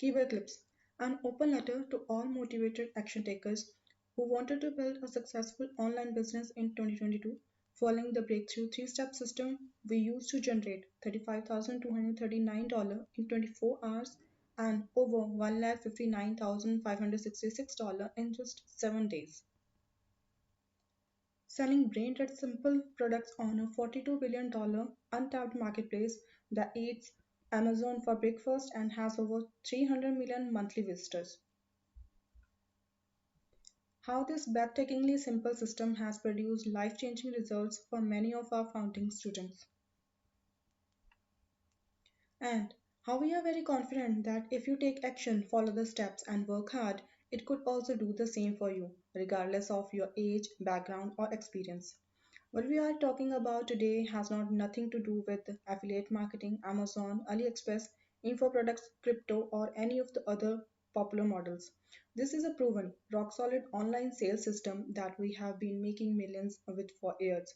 Kibo Eclipse, an open letter to all motivated action takers who wanted to build a successful online business in 2022, following the breakthrough three-step system we used to generate $35,239 in 24 hours and over $159,566 in just 7 days. Selling brain-dead simple products on a $42 billion untapped marketplace that eats Amazon for breakfast and has over 300 million monthly visitors. How this breathtakingly simple system has produced life-changing results for many of our founding students. And how we are very confident that if you take action, follow the steps, and work hard, it could also do the same for you, regardless of your age, background, or experience. What we are talking about today has not nothing to do with affiliate marketing, Amazon, AliExpress, info products, crypto, or any of the other popular models. This is a proven, rock solid online sales system that we have been making millions with for years.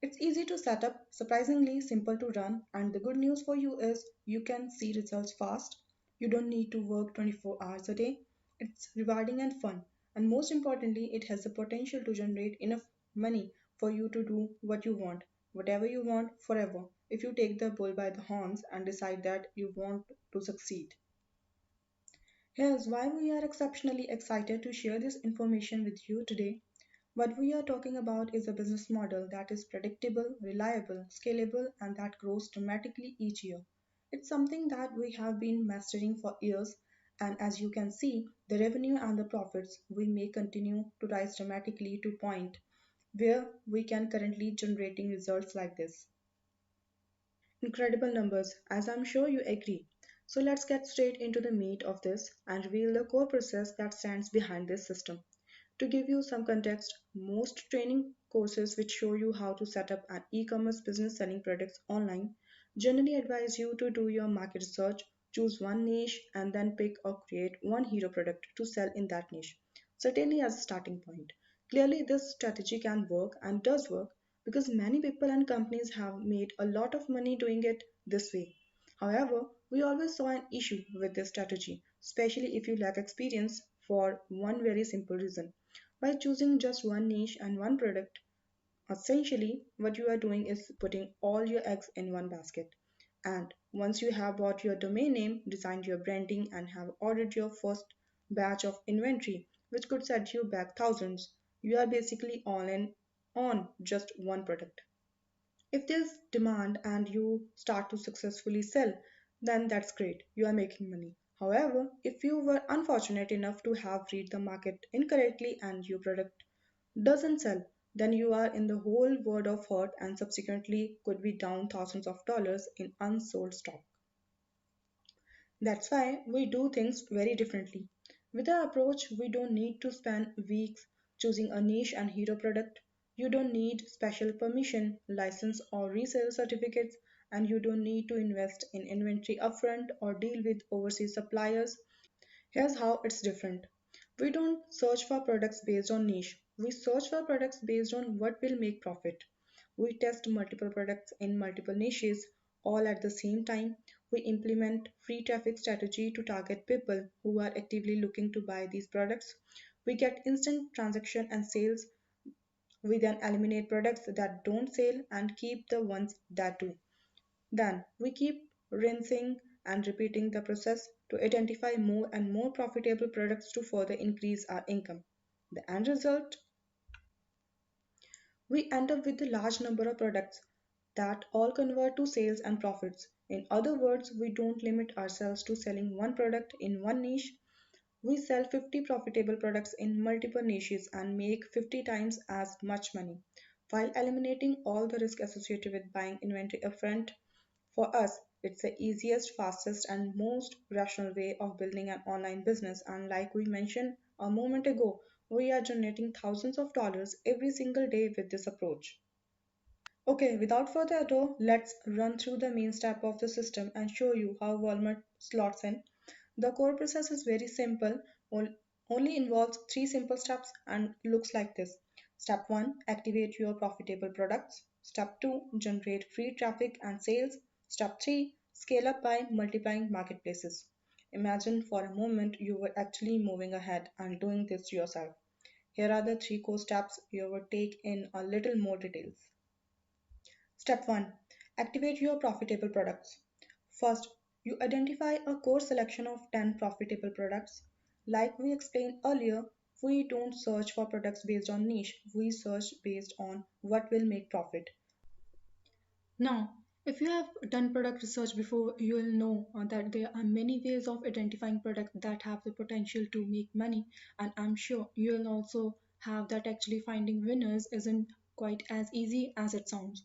It's easy to set up, surprisingly simple to run, and the good news for you is you can see results fast. You don't need to work 24 hours a day. It's rewarding and fun. And most importantly, it has the potential to generate enough money for you to do what you want, whatever you want, forever, if you take the bull by the horns and decide that you want to succeed. Here's why we are exceptionally excited to share this information with you today. What we are talking about is a business model that is predictable, reliable, scalable, and that grows dramatically each year. It's something that we have been mastering for years, and as you can see, the revenue and the profits we may continue to rise dramatically to point where we can currently generating results like this. Incredible numbers, as I'm sure you agree. So let's get straight into the meat of this and reveal the core process that stands behind this system. To give you some context, most training courses which show you how to set up an e-commerce business selling products online generally advise you to do your market research, choose one niche, and then pick or create one hero product to sell in that niche, certainly as a starting point. Clearly, this strategy can work and does work because many people and companies have made a lot of money doing it this way. However, we always saw an issue with this strategy, especially if you lack experience for one very simple reason. By choosing just one niche and one product, essentially what you are doing is putting all your eggs in one basket. And once you have bought your domain name, designed your branding, and have ordered your first batch of inventory, which could set you back thousands, you are basically all in on just one product. If there's demand and you start to successfully sell, then that's great, you are making money. However, if you were unfortunate enough to have read the market incorrectly and your product doesn't sell, then you are in the whole world of hurt and subsequently could be down thousands of dollars in unsold stock. That's why we do things very differently. With our approach, we don't need to spend weeks choosing a niche and hero product. You don't need special permission, license, or resale certificates, and you don't need to invest in inventory upfront or deal with overseas suppliers. Here's how it's different. We don't search for products based on niche. We search for products based on what will make profit. We test multiple products in multiple niches all at the same time. We implement free traffic strategy to target people who are actively looking to buy these products. We get instant transaction and sales. We then eliminate products that don't sell and keep the ones that do. Then we keep rinsing and repeating the process to identify more and more profitable products to further increase our income. The end result, we end up with a large number of products that all convert to sales and profits. In other words, we don't limit ourselves to selling one product in one niche. We sell 50 profitable products in multiple niches and make 50 times as much money while eliminating all the risk associated with buying inventory upfront. For us, it's the easiest, fastest, and most rational way of building an online business. And like we mentioned a moment ago, we are generating thousands of dollars every single day with this approach. Okay, without further ado, let's run through the main step of the system and show you how Walmart slots in. The core process is very simple, only involves three simple steps and looks like this. Step 1, activate your profitable products. Step 2, generate free traffic and sales. Step 3, scale up by multiplying marketplaces. Imagine for a moment you were actually moving ahead and doing this yourself. Here are the three core steps you would take in a little more details. Step 1. Activate your profitable products. First, you identify a core selection of 10 profitable products. Like we explained earlier, we don't search for products based on niche, we search based on what will make profit. Now, if you have done product research before, you will know that there are many ways of identifying products that have the potential to make money, and I'm sure you will also have that actually finding winners isn't quite as easy as it sounds.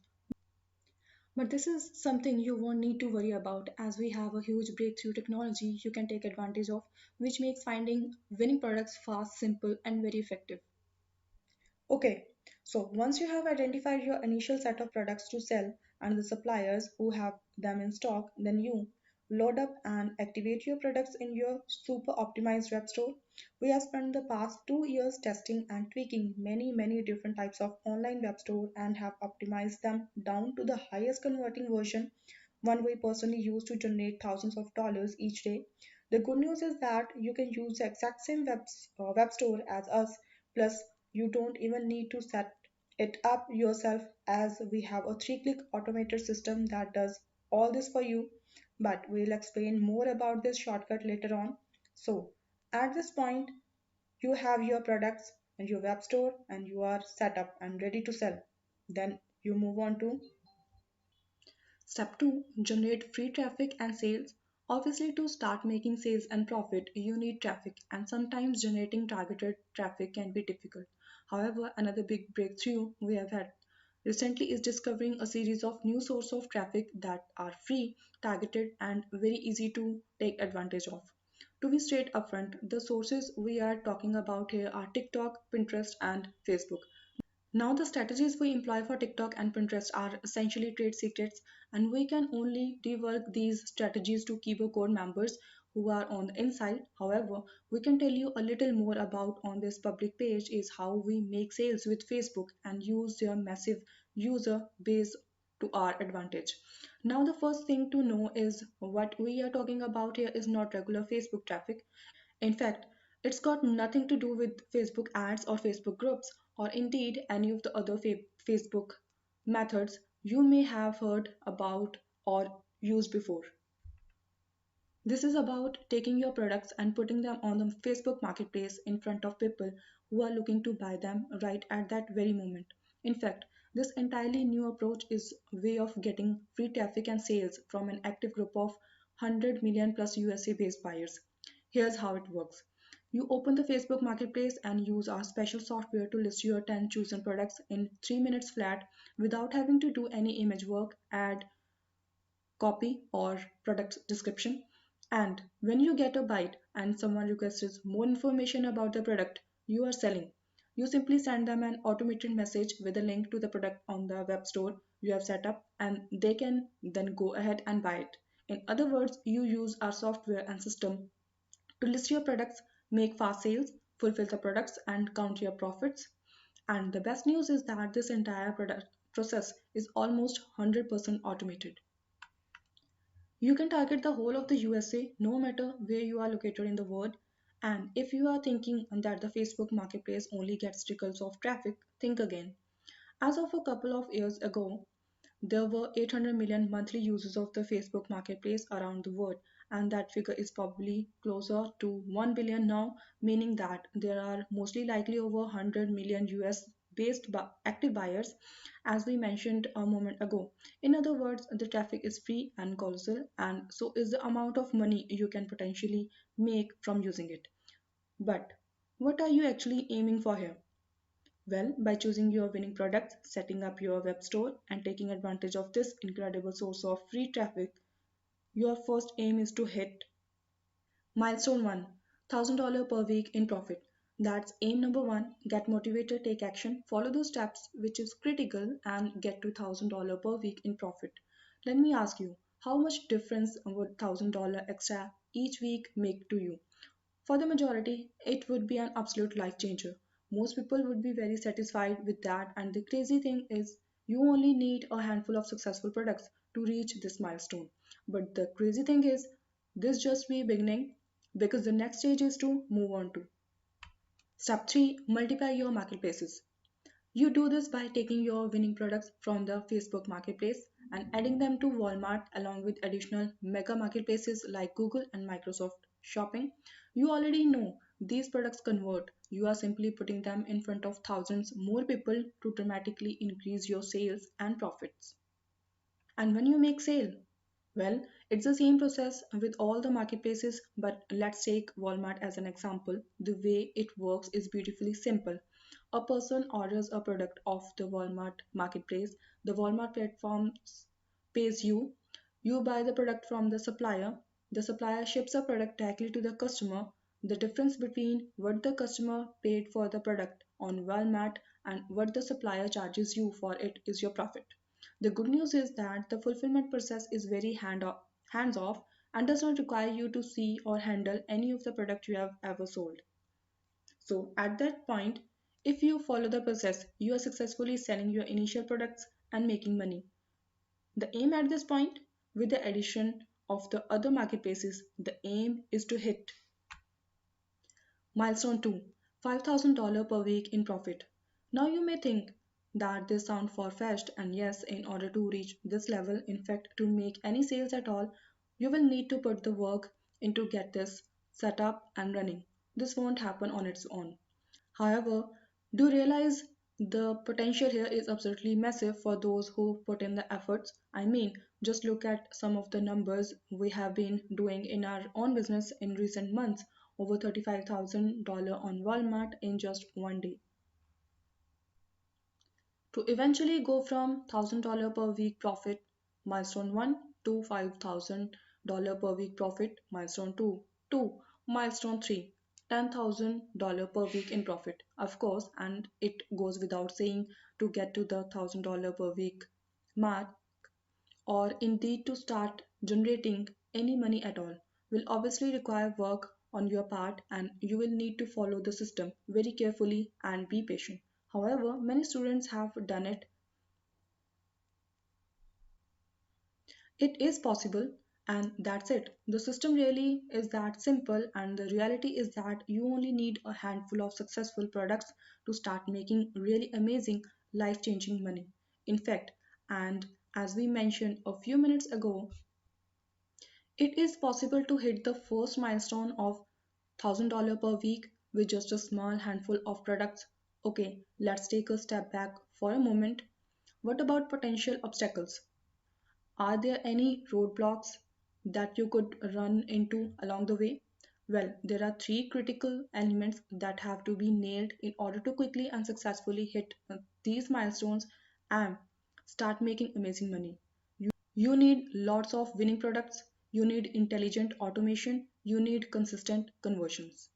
But this is something you won't need to worry about as we have a huge breakthrough technology you can take advantage of, which makes finding winning products fast, simple, and very effective. Okay, so once you have identified your initial set of products to sell and the suppliers who have them in stock, then you load up and activate your products in your super optimized web store. We have spent the past 2 years testing and tweaking many different types of online web store and have optimized them down to the highest converting version, one we personally use to generate thousands of dollars each day. The good news is that you can use the exact same web store as us, plus you don't even need to set it up yourself as we have a 3-click automated system that does all this for you. But we'll explain more about this shortcut later on. So, at this point, you have your products and your web store and you are set up and ready to sell. Then you move on to Step 2. Generate free traffic and sales. Obviously, to start making sales and profit, you need traffic, and sometimes generating targeted traffic can be difficult. However, another big breakthrough we have had recently is discovering a series of new sources of traffic that are free, targeted, and very easy to take advantage of. To be straight upfront, the sources we are talking about here are TikTok, Pinterest, and Facebook. Now, the strategies we employ for TikTok and Pinterest are essentially trade secrets, and we can only rework these strategies to Kibo Core members who are on the inside. However, we can tell you a little more about on this public page is how we make sales with Facebook and use their massive user base to our advantage. Now, the first thing to know is what we are talking about here is not regular Facebook traffic. In fact, it's got nothing to do with Facebook ads or Facebook groups, or indeed any of the other Facebook methods you may have heard about or used before. This is about taking your products and putting them on the Facebook marketplace in front of people who are looking to buy them right at that very moment. In fact, this entirely new approach is a way of getting free traffic and sales from an active group of 100 million plus USA based buyers. Here's how it works. You open the Facebook marketplace and use our special software to list your 10 chosen products in 3 minutes flat without having to do any image work, ad copy, or product description. And when you get a bite and someone requests more information about the product you are selling, you simply send them an automated message with a link to the product on the web store you have set up, and they can then go ahead and buy it. In other words, you use our software and system to list your products, make fast sales, fulfill the products, and count your profits. And the best news is that this entire product process is almost 100% automated. You can target the whole of the USA no matter where you are located in the world. And if you are thinking that the Facebook marketplace only gets trickles of traffic, think again. As of a couple of years ago, there were 800 million monthly users of the Facebook marketplace around the world, and that figure is probably closer to 1 billion now, meaning that there are mostly likely over 100 million US based active buyers, as we mentioned a moment ago. In other words, the traffic is free and colossal, and so is the amount of money you can potentially make from using it. But what are you actually aiming for here? Well, by choosing your winning products, setting up your web store, and taking advantage of this incredible source of free traffic, your first aim is to hit milestone 1, $1,000 per week in profit. That's aim number 1. Get motivated, take action, follow those steps, which is critical, and get to $1,000 per week in profit. Let me ask you, how much difference would $1,000 extra each week make to you? For the majority, it would be an absolute life changer. Most people would be very satisfied with that, and the crazy thing is, you only need a handful of successful products to reach this milestone. But the crazy thing is, this just be beginning. because the next stage is to move on to step 3, multiply your marketplaces. You do this by taking your winning products from the Facebook marketplace and adding them to Walmart along with additional mega marketplaces like Google and Microsoft Shopping. You already know these products convert. You are simply putting them in front of thousands more people to dramatically increase your sales and profits. And when you make sale, well, it's the same process with all the marketplaces, but let's take Walmart as an example. The way it works is beautifully simple. A person orders a product off the Walmart marketplace. The Walmart platform pays you. You buy the product from the supplier. The supplier ships a product directly to the customer. The difference between what the customer paid for the product on Walmart and what the supplier charges you for it is your profit. The good news is that the fulfillment process is very hands off and does not require you to see or handle any of the product you have ever sold. So, at that point, if you follow the process, you are successfully selling your initial products and making money. The aim at this point, with the addition of the other marketplaces, the aim is to hit milestone 2, $5,000 per week in profit. Now you may think that this sounds far-fetched, and yes, in order to reach this level, in fact to make any sales at all, you will need to put the work in to get this set up and running. This won't happen on its own. However, do realize the potential here is absolutely massive for those who put in the efforts. I mean, just look at some of the numbers we have been doing in our own business in recent months, over $35,000 on Walmart in just one day. To eventually go from $1,000 per week profit, milestone 1, to $5,000 per week profit, milestone 2, to milestone 3, $10,000 per week in profit. Of course, and it goes without saying, to get to the $1,000 per week mark, or indeed to start generating any money at all, will obviously require work on your part, and you will need to follow the system very carefully and be patient. However, many students have done it. It is possible, and that's it. The system really is that simple, and the reality is that you only need a handful of successful products to start making really amazing, life changing money. In fact, and as we mentioned a few minutes ago, it is possible to hit the first milestone of $1,000 per week with just a small handful of products. Okay, let's take a step back for a moment. What about potential obstacles? Are there any roadblocks that you could run into along the way? Well, there are three critical elements that have to be nailed in order to quickly and successfully hit these milestones and start making amazing money. You need lots of winning products, you need intelligent automation, you need consistent conversions.